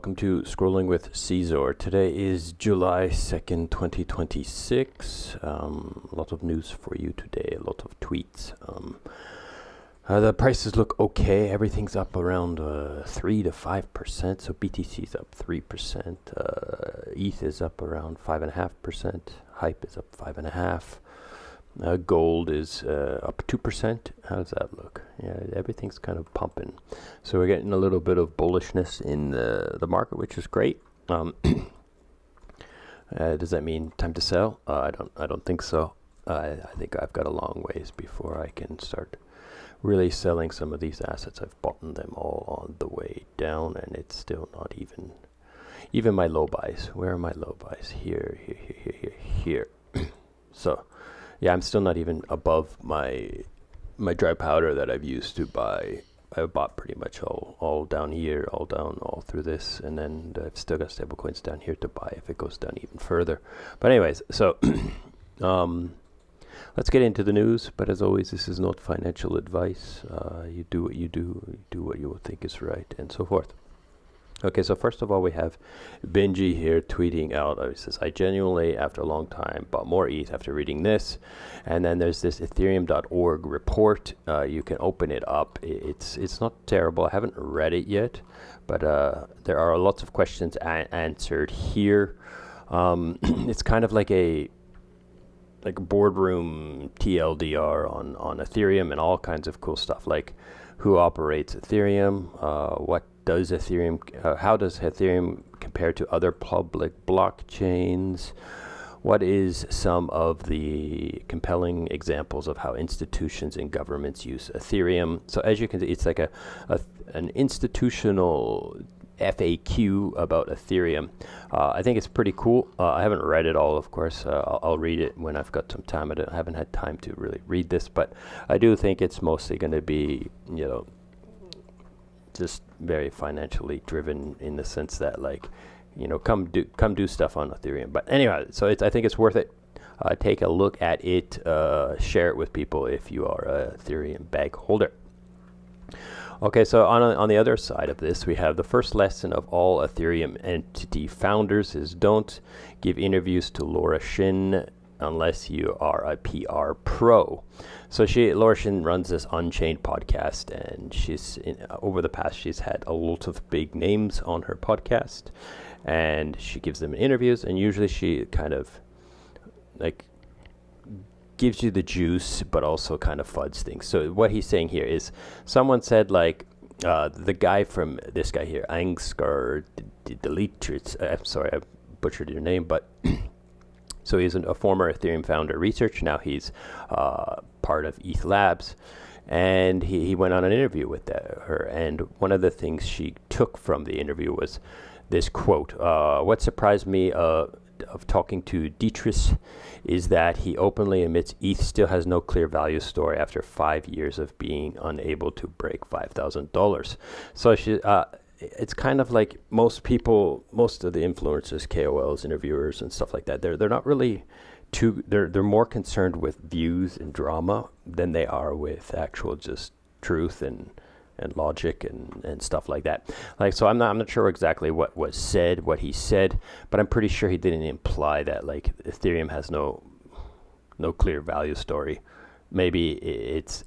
welcome to Scrolling with Ceazor. Today is July 2nd, 2026. A lot of news for you today, a lot of tweets. The prices look okay. Everything's up around 3 to 5%. So BTC's up 3%. ETH is up around 5.5%. Hype is up 5.5%. Gold is up 2%. How does that look? Yeah, everything's kind of pumping. So we're getting a little bit of bullishness in the market, which is great. Does that mean time to sell? I don't think so. I think I've got a long ways before I can start really selling some of these assets. I've bought them all on the way down, and it's still not even my low buys. Where are my low buys? Here. So yeah, I'm still not even above my dry powder that I've used to buy. I've bought pretty much all down here, all down, all through this, and then I've still got stable coins down here to buy if it goes down even further. But anyways, so let's get into the news. But as always, this is not financial advice. You do what you do what you think is right, and so forth. Okay, so first of all, we have Benji here tweeting out. He says, I genuinely, after a long time, bought more ETH after reading this. And then there's this Ethereum.org report. You can open it up. It's not terrible. I haven't read it yet, but there are lots of questions answered here. It's kind of like a boardroom TLDR on Ethereum and all kinds of cool stuff, like who operates Ethereum, how does Ethereum compare to other public blockchains? What is some of the compelling examples of how institutions and governments use Ethereum? So as you can see, it's like an institutional FAQ about Ethereum. I think it's pretty cool. I haven't read it all, of course. I'll read it when I've got some time. I haven't had time to really read this, but I do think it's mostly going to be, just very financially driven in the sense that, come do stuff on Ethereum. But anyway, so I think it's worth it. Take a look at it. Share it with people if you are a Ethereum bag holder. Okay, so on the other side of this, we have the first lesson of all Ethereum entity founders is don't give interviews to Laura Shin unless you are a PR pro. So Laura Shin runs this Unchained podcast, and over the past she's had a lot of big names on her podcast, and she gives them interviews, and usually she kind of gives you the juice, but also kind of fudges things. So what he's saying here is, someone said the guy from this guy here, Angskar Delitrits. I'm sorry, I butchered your name, but so he's a former Ethereum founder researcher. Now he's part of ETH Labs, and he went on an interview with her. And one of the things she took from the interview was this quote: "What surprised me of talking to Dietrich is that he openly admits ETH still has no clear value story after 5 years of being unable to break $5,000." So it's kind of like most of the influencers, KOLs, interviewers, and stuff like that. They're not really they're more concerned with views and drama than they are with actual just truth and logic and stuff like that. So I'm not sure exactly what was said, what he said, but I'm pretty sure he didn't imply that Ethereum has no clear value story. Maybe it's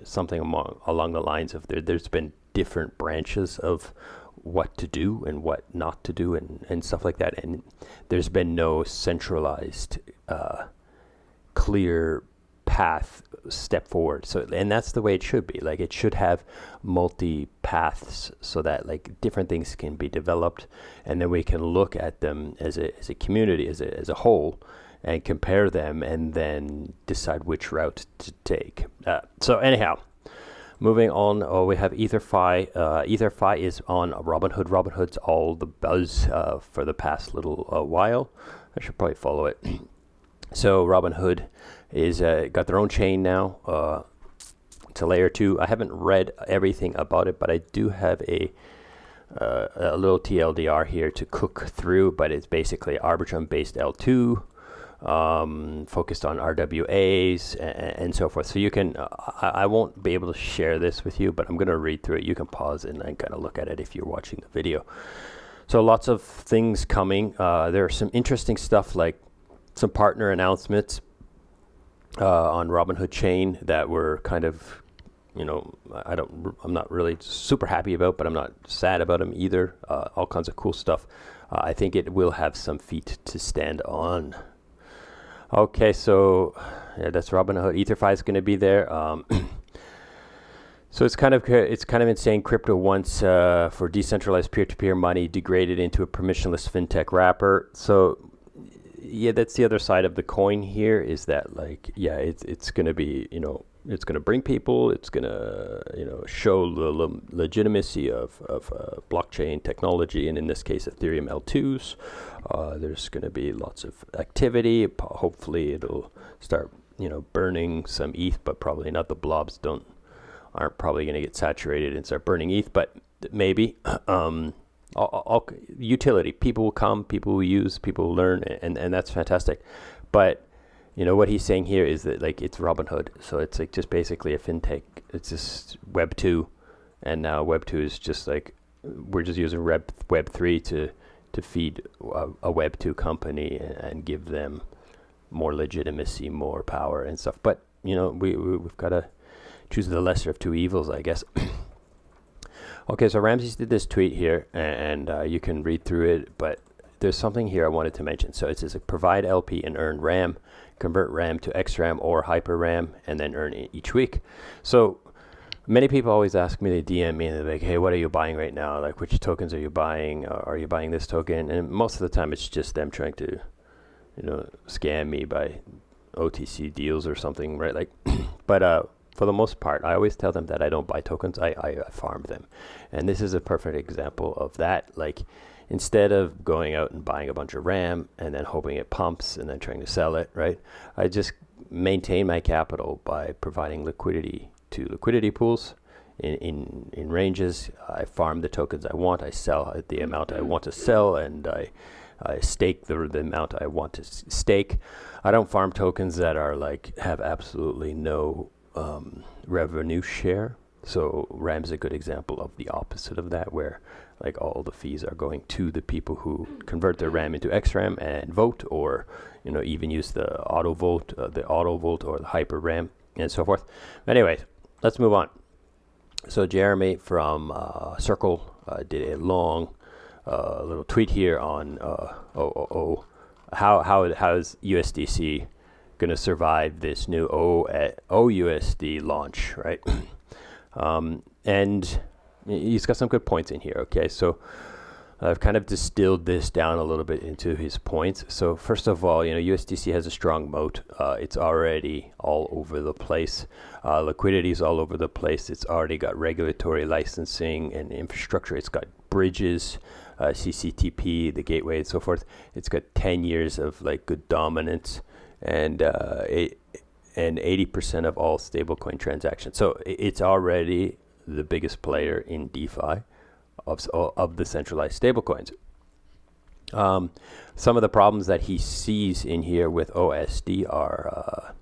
something along the lines of there's been different branches of what to do and what not to do and stuff like that, and there's been no centralized clear path step forward. So, and that's the way it should be. It should have multi paths so that different things can be developed, and then we can look at them as a community, as a whole, and compare them, and then decide which route to take. So anyhow, moving on, we have EtherFi. EtherFi is on Robinhood. Robinhood's all the buzz for the past little while. I should probably follow it. So Robinhood is got their own chain now. It's a layer 2. I haven't read everything about it, but I do have a little TLDR here to cook through. But it's basically Arbitrum-based L2. Focused on RWAs and so forth. So you can, I won't be able to share this with you, but I'm going to read through it. You can pause and kind of look at it if you're watching the video. So lots of things coming. There are some interesting stuff like some partner announcements on Robinhood chain that were kind of, I'm not really super happy about, but I'm not sad about them either. All kinds of cool stuff. I think it will have some feet to stand on. Okay, so yeah, that's Robinhood. EtherFi is going to be there. So it's kind of insane. Crypto once for decentralized peer-to-peer money degraded into a permissionless fintech wrapper. So yeah, that's the other side of the coin here. Is that like, yeah, it's going to be, it's going to bring people. It's going to show the legitimacy of blockchain technology, and in this case, Ethereum L2s. There's going to be lots of activity. Hopefully, it'll start burning some ETH, but probably not. The blobs aren't probably going to get saturated and start burning ETH, but maybe. All utility, people will come, people will use, people will learn, and that's fantastic. But what he's saying here is that like it's Robinhood, so it's like just basically a fintech. It's just Web 2, and now Web 2 is just like we're just using Web 3 to feed a Web 2 company and give them more legitimacy, more power and stuff. But we've got to choose the lesser of two evils, I guess. Okay, so Ramses did this tweet here, and you can read through it, but there's something here I wanted to mention. So it says, provide LP and earn RAM, convert RAM to XRAM or Hyper RAM, and then earn it each week. So many people always ask me, they DM me, and they're like, hey, what are you buying right now? Like, which tokens are you buying? Are you buying this token? And most of the time, it's just them trying to, scam me by OTC deals or something, right? Like, but for the most part, I always tell them that I don't buy tokens, I farm them. And this is a perfect example of that. Like, instead of going out and buying a bunch of RAM and then hoping it pumps and then trying to sell it, right? I just maintain my capital by providing liquidity to liquidity pools in ranges. I farm the tokens I want, I sell at the amount I want to sell, and I stake the amount I want to stake. I don't farm tokens that are like, have absolutely no revenue share. So RAM is a good example of the opposite of that, where like all the fees are going to the people who convert their RAM into XRAM and vote, or even use the auto vote or the Hyper RAM and so forth. Anyways, let's move on. So Jeremy from Circle did a long little tweet here on how is USDC going to survive this new OUSD launch, right? And he's got some good points in here. Okay, so I've kind of distilled this down a little bit into his points. So first of all, USDC has a strong moat. It's already all over the place. Liquidity is all over the place. It's already got regulatory licensing and infrastructure. It's got bridges, CCTP, the gateway, and so forth. It's got 10 years of like good dominance, and 80% of all stablecoin transactions. So it's already the biggest player in DeFi of the centralized stablecoins. Some of the problems that he sees in here with OSD are,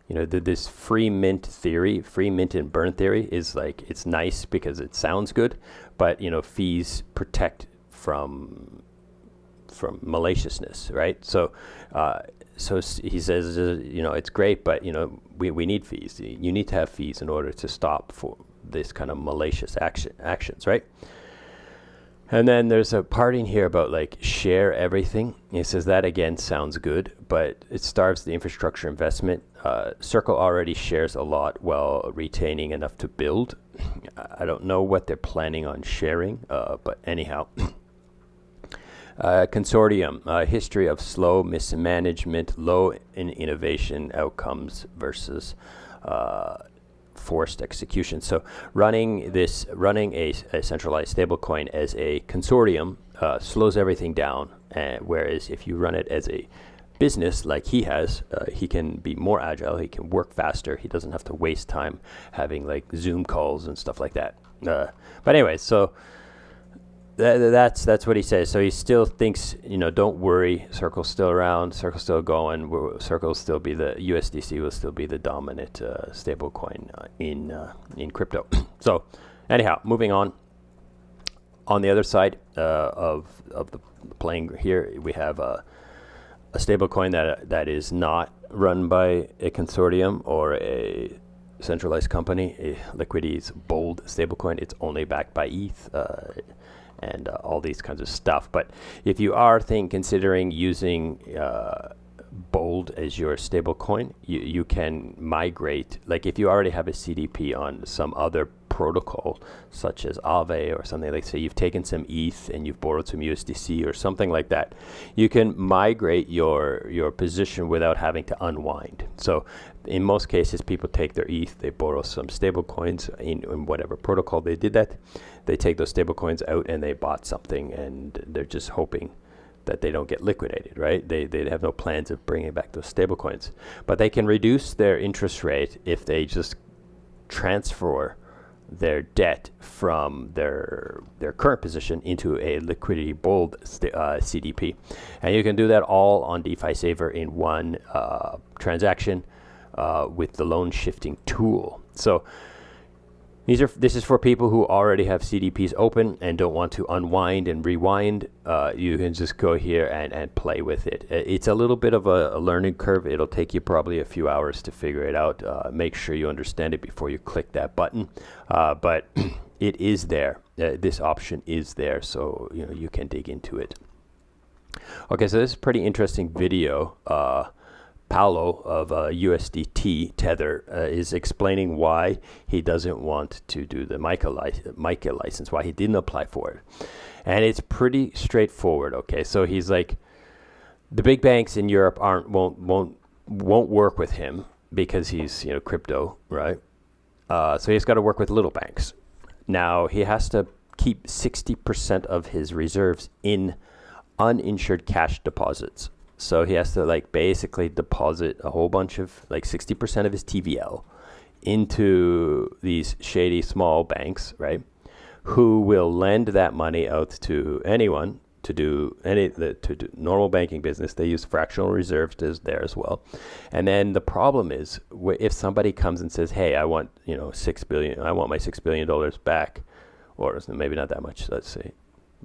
this free mint theory, free mint and burn theory is like, it's nice because it sounds good, but fees protect from maliciousness, right? So he says, it's great, but we need fees. You need to have fees in order to stop for this kind of malicious actions, right? And then there's a part in here about like share everything. He says that again sounds good, but it starves the infrastructure investment. Circle already shares a lot while retaining enough to build. I don't know what they're planning on sharing, but anyhow. Consortium, history of slow mismanagement, low in innovation outcomes versus forced execution. So running a centralized stablecoin as a consortium slows everything down, whereas if you run it as a business like he has, he can be more agile, he can work faster, he doesn't have to waste time having like Zoom calls and stuff like that. But anyway, so that's what he says. So he still thinks, don't worry, Circle's still around, Circle's still going, Circle still be the USDC will still be the dominant stablecoin in crypto. So anyhow, moving on. On the other side of the playing here, we have a stablecoin that is not run by a consortium or a centralized company. Liquidity's Bold stablecoin. It's only backed by ETH and all these kinds of stuff. But if you are considering using Bold as your stablecoin, you can migrate. Like if you already have a CDP on some other protocol, such as Aave or something, like say you've taken some ETH and you've borrowed some USDC or something like that, you can migrate your position without having to unwind. So in most cases, people take their ETH, they borrow some stable coins in whatever protocol they did that. They take those stable coins out and they bought something, and they're just hoping that they don't get liquidated, right? They have no plans of bringing back those stable coins. But they can reduce their interest rate if they just transfer their debt from their current position into a Liquidity Bold CDP. And you can do that all on DeFi Saver in one transaction with the loan shifting tool. So this is for people who already have CDPs open and don't want to unwind and rewind. You can just go here and play with it. It's a little bit of a learning curve. It'll take you probably a few hours to figure it out. Make sure you understand it before you click that button. But it is there. This option is there, so you can dig into it. Okay, so this is a pretty interesting video. Paolo of USDT Tether is explaining why he doesn't want to do the MiCA license, why he didn't apply for it. And it's pretty straightforward, okay? So he's like, the big banks in Europe won't work with him because he's, crypto, right? So he's got to work with little banks. Now, he has to keep 60% of his reserves in uninsured cash deposits. So he has to basically deposit a whole bunch of 60% of his TVL into these shady small banks, right? Who will lend that money out to anyone to do normal banking business. They use fractional reserves there as well. And then the problem is if somebody comes and says, "Hey, I want $6 billion. I want my $6 billion back," or maybe not that much. Let's say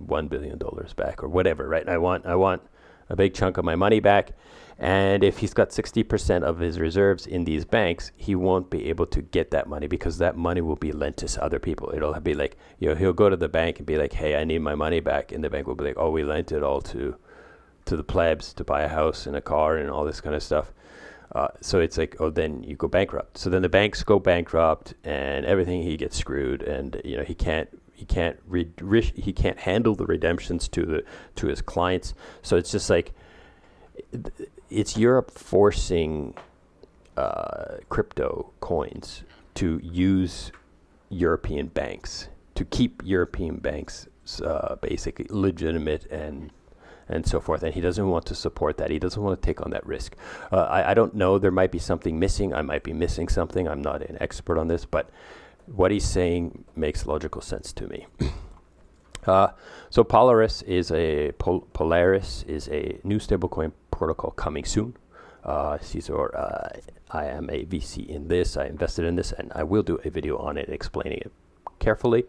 $1 billion back or whatever, right? I want a big chunk of my money back. And if he's got 60% of his reserves in these banks, he won't be able to get that money because that money will be lent to other people. It'll be like, he'll go to the bank and be like, "Hey, I need my money back." And the bank will be like, "Oh, we lent it all to the plebs to buy a house and a car and all this kind of stuff." So it's like, oh, then you go bankrupt. So then the banks go bankrupt and he gets screwed, and he can't handle the redemptions to his clients. So it's just like it's Europe forcing crypto coins to use European banks to keep European banks basically legitimate and so forth. And he doesn't want to support that. He doesn't want to take on that risk. I don't know. There might be something missing. I might be missing something. I'm not an expert on this, but what he's saying makes logical sense to me. So Polaris is a new stablecoin protocol coming soon. Ceazor, I am a VC in this. I invested in this, and I will do a video on it explaining it carefully.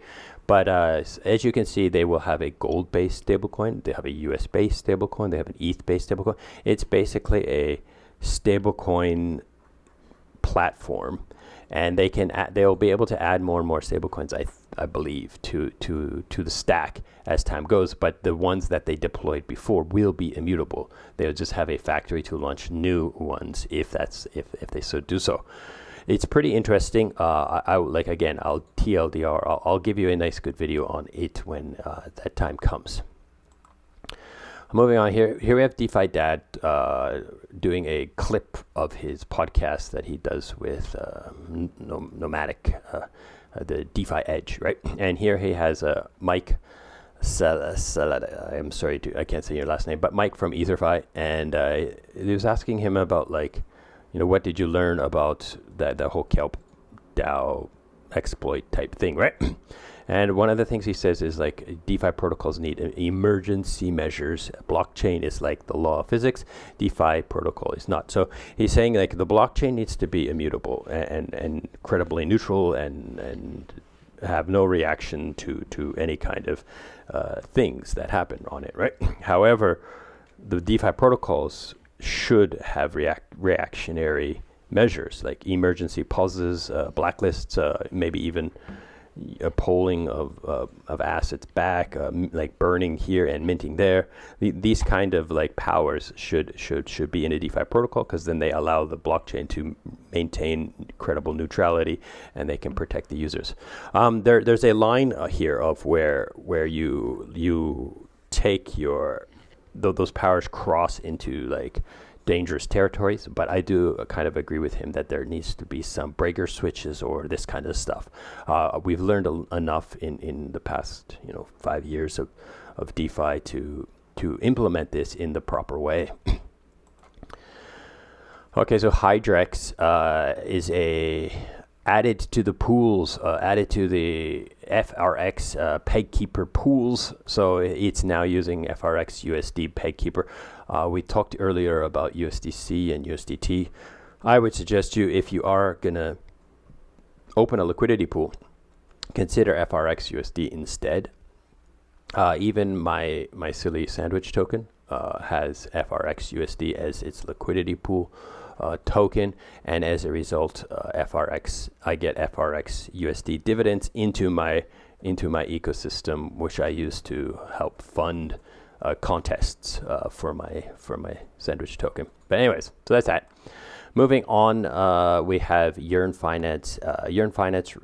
But as you can see, they will have a gold-based stablecoin. They have a US-based stablecoin. They have an ETH-based stablecoin. It's basically a stablecoin platform. And they'll be able to add more and more stablecoins, I believe, to the stack as time goes. But the ones that they deployed before will be immutable. They'll just have a factory to launch new ones if they so do so. It's pretty interesting. I'll TLDR. I'll give you a nice good video on it when that time comes. Moving on here we have DeFi Dad doing a clip of his podcast that he does with Nomadic, the DeFi Edge, right? And here he has Mike I'm sorry, I can't say your last name, but Mike from EtherFi, and he was asking him about what did you learn about the whole Kelp DAO exploit type thing, right? And one of the things he says is DeFi protocols need emergency measures. Blockchain is like the law of physics. DeFi protocol is not. So he's saying the blockchain needs to be immutable and credibly neutral and have no reaction to any kind of things that happen on it, right? However, the DeFi protocols should have reactionary measures like emergency pauses, blacklists, maybe even a pulling of assets back, like burning here and minting there. These kind of like powers should be in a DeFi protocol, because then they allow the blockchain to maintain credible neutrality and they can protect the users. There's a line here of where you take those powers cross into like dangerous territories, but I do kind of agree with him that there needs to be some breaker switches or this kind of stuff. We've learned enough in the past 5 years of DeFi to implement this in the proper way. Okay, so Hydrex is added to the pools, added to the FRX PegKeeper pools. So it's now using FRX USD PegKeeper. We talked earlier about USDC and USDT. I would suggest you, if you are gonna open a liquidity pool, consider FRX USD instead. Even my silly sandwich token has FRX USD as its liquidity pool token, and as a result, I get FRX USD dividends into my ecosystem, which I use to help fund contests for my sandwich token. But anyways, so that's that. Moving on, we have Yearn Finance. Yearn Finance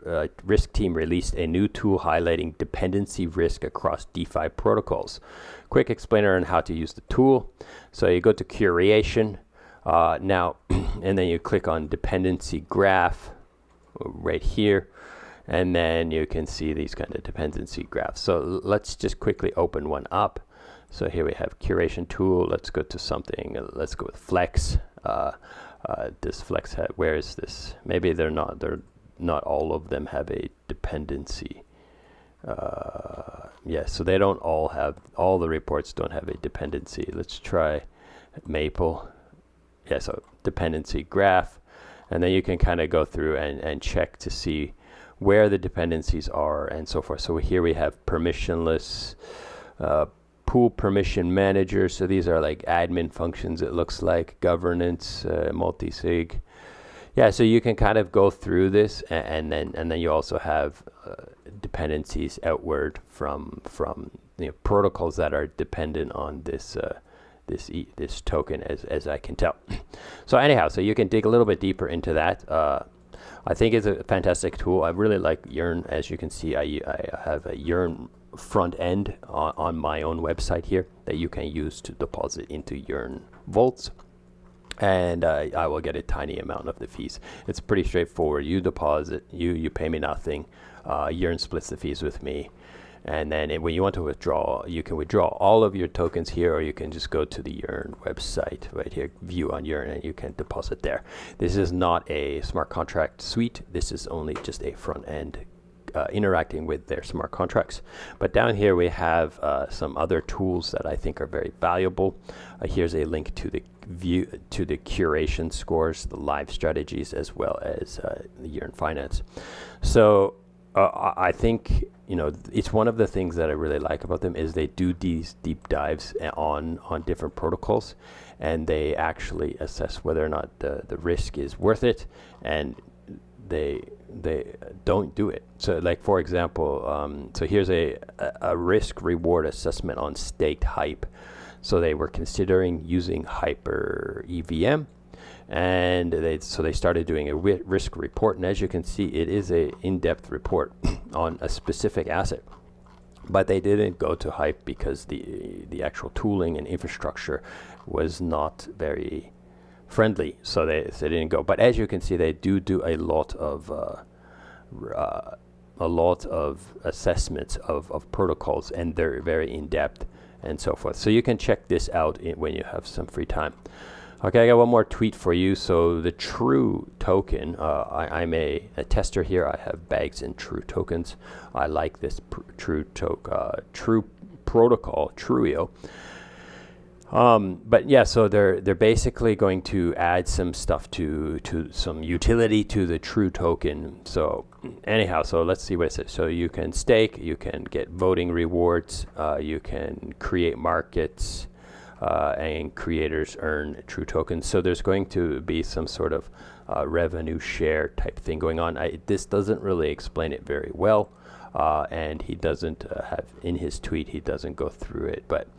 risk team released a new tool highlighting dependency risk across DeFi protocols. Quick explainer on how to use the tool. So you go to curation now, and then you click on dependency graph right here, and then you can see these kind of dependency graphs. So let's just quickly open one up. So here we have curation tool. Let's go to something. Let's go with Flex. This Flex where is this? Maybe they're not all of them have a dependency. Yeah, so they don't all have, all the reports don't have a dependency. Let's try Maple. Yeah, so dependency graph, and then you can kind of go through and check to see where the dependencies are and so forth. So here we have permissionless pool permission manager. So these are like admin functions, it looks like, governance, multi-sig. Yeah, so you can kind of go through this, and then you also have dependencies outward from protocols that are dependent on this this token, as I can tell. So anyhow, so you can dig a little bit deeper into that. I think it's a fantastic tool. I really like Yearn. As you can see, I have a Yearn front end on my own website here that you can use to deposit into Yearn vaults, and I will get a tiny amount of the fees. It's pretty straightforward. You deposit, you pay me nothing. Yearn splits the fees with me. And then when you want to withdraw, you can withdraw all of your tokens here, or you can just go to the Yearn website right here, view on Yearn, and you can deposit there. This is not a smart contract suite. This is only just a front end interacting with their smart contracts. But down here we have some other tools that I think are very valuable. Here's a link to the curation scores, the live strategies, as well as the Yearn Finance. So I think it's one of the things that I really like about them is they do these deep dives on different protocols, and they actually assess whether or not the risk is worth it, and they don't do it. So like, for example, so here's a risk reward assessment on staked Hype. So they were considering using Hyper EVM, and they started doing a risk report, and as you can see, it is a in-depth report on a specific asset. But they didn't go to Hype because the actual tooling and infrastructure was not very friendly, so they didn't go. But as you can see, they do a lot of assessments of protocols, and they're very in-depth and so forth. So you can check this out when you have some free time. Okay, I got one more tweet for you. So the True token, I'm a tester here. I have bags in True tokens. I like this True protocol, Trueo. But yeah, so they're basically going to add some stuff to some utility to the true token. So anyhow, so let's see what it says. So you can stake, you can get voting rewards, you can create markets, and creators earn true tokens. So there's going to be some sort of revenue share type thing going on. This doesn't really explain it very well. And he doesn't have in his tweet, he doesn't go through it, but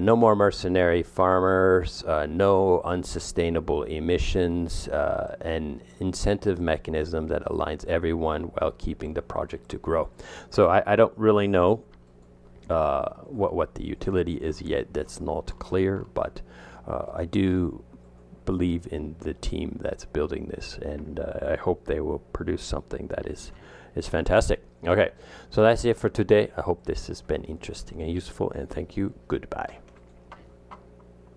no more mercenary farmers, no unsustainable emissions, and incentive mechanism that aligns everyone while keeping the project to grow. So I don't really know what the utility is yet. That's not clear, but I do believe in the team that's building this, and I hope they will produce something that is fantastic. Okay, so that's it for today. I hope this has been interesting and useful, and thank you. Goodbye.